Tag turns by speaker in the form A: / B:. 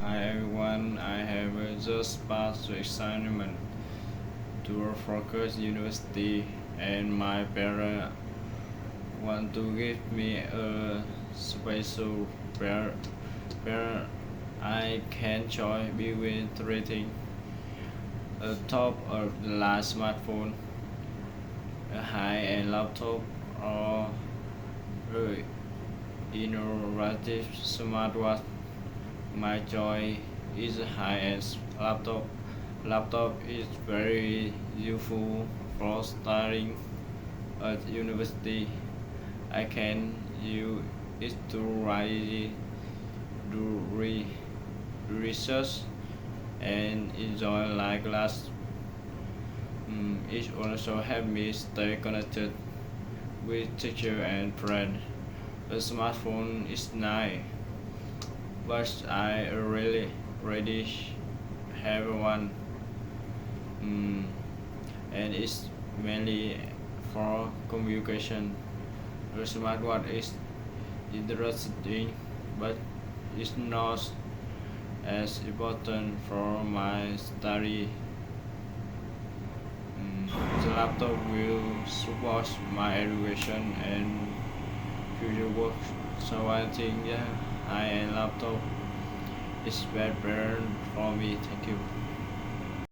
A: Hi everyone, I have just passed the assignment to Focus University and my parents want to give me a special pair I can choose between three things: a top or the last smartphone, a high-end laptop, or a innovative smartwatch. My choice is a high-end laptop. Laptop is very useful for studying at university. I can use it to write, do research, and enjoy like class. It also helps me stay connected with teacher and friends. A smartphone is nice, but I really have one, mm, and it's mainly for communication. A smartwatch is interesting, but it's not as important for my study. The laptop will support my education and future work. So I think, yeah, I and laptop is better for me. Thank you.